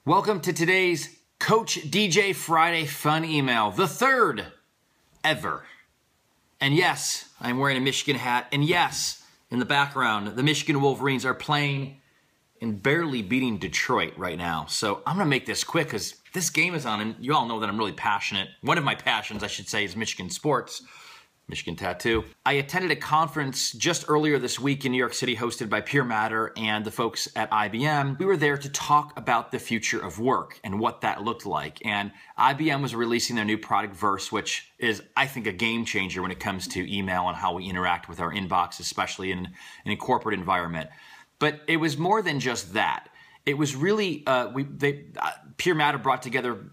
Welcome to today's Coach DJ Friday Fun Email, the third ever. And yes, I'm wearing a Michigan hat. And yes, in the background, the Michigan Wolverines are playing and barely beating Detroit right now. So I'm going to make this quick because this game is on, and you all know that I'm really passionate. One of my passions, I should say, is Michigan sports. Michigan Tattoo. I attended a conference just earlier this week in New York City hosted by Pure Matter and the folks at IBM. We were there to talk about the future of work and what that looked like. And IBM was releasing their new product Verse, which is, I think, a game changer when it comes to email and how we interact with our inbox, especially in a corporate environment. But it was more than just that. It was really, Pure Matter brought together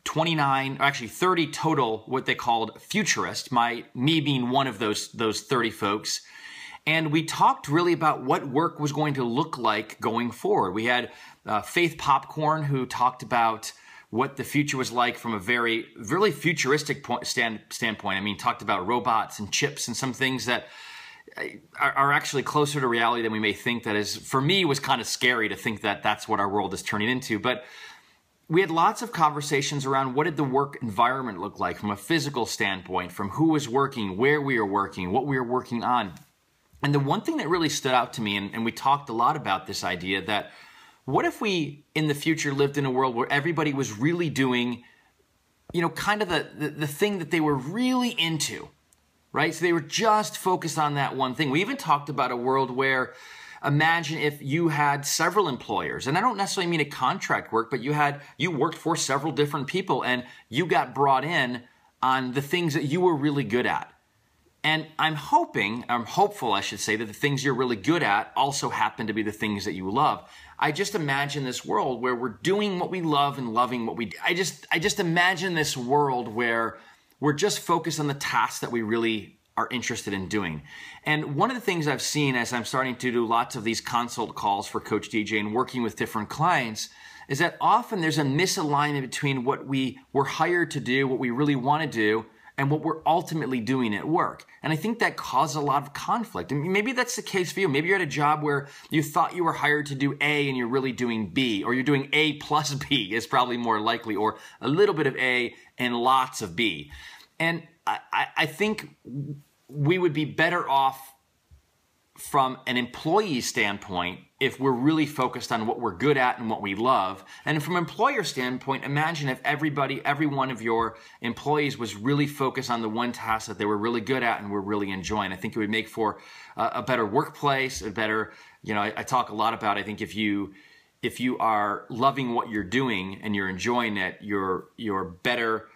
29, actually 30 total, what they called futurists, me being one of those 30 folks. And we talked really about what work was going to look like going forward. We had Faith Popcorn, who talked about what the future was like from a really futuristic standpoint. I mean, talked about robots and chips and some things that are actually closer to reality than we may think. That is, for me, was kind of scary to think that that's what our world is turning into. But we had lots of conversations around what did the work environment look like from a physical standpoint, from who was working, where we were working, what we were working on. And the one thing that really stood out to me, and we talked a lot about this idea that what if we in the future lived in a world where everybody was really doing, kind of the thing that they were really into, right? So they were just focused on that one thing. We even talked about a world where imagine if you had several employers, and I don't necessarily mean a contract work, but you worked for several different people and you got brought in on the things that you were really good at. And I'm hopeful, I should say, that the things you're really good at also happen to be the things that you love. I just imagine this world where we're doing what we love and loving what we do. I just imagine this world where we're just focused on the tasks that we really are interested in doing. And one of the things I've seen as I'm starting to do lots of these consult calls for Coach DJ and working with different clients is that often there's a misalignment between what we were hired to do, what we really want to do, and what we're ultimately doing at work. And I think that causes a lot of conflict. And maybe that's the case for you. Maybe you're at a job where you thought you were hired to do A and you're really doing B, or you're doing A plus B is probably more likely, or a little bit of A and lots of B. And I think we would be better off from an employee standpoint if we're really focused on what we're good at and what we love. And from an employer standpoint, imagine if every one of your employees was really focused on the one task that they were really good at and were really enjoying. I think it would make for a better workplace, a better, I talk a lot about, I think if you are loving what you're doing and you're enjoying it, you're better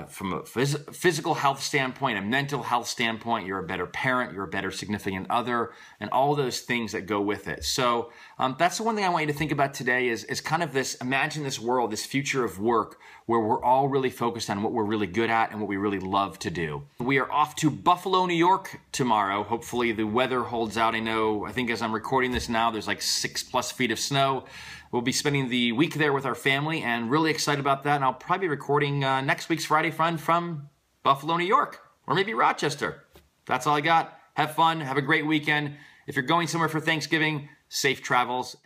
from a physical health standpoint, a mental health standpoint. You're a better parent, you're a better significant other, and all those things that go with it. So that's the one thing I want you to think about today is kind of this, imagine this world, this future of work where we're all really focused on what we're really good at and what we really love to do. We are off to Buffalo, New York tomorrow. Hopefully the weather holds out. I think as I'm recording this now, there's like 6+ feet of snow. We'll be spending the week there with our family and really excited about that. And I'll probably be recording next week's Friday Fun from Buffalo, New York, or maybe Rochester. That's all I got. Have fun. Have a great weekend. If you're going somewhere for Thanksgiving, safe travels.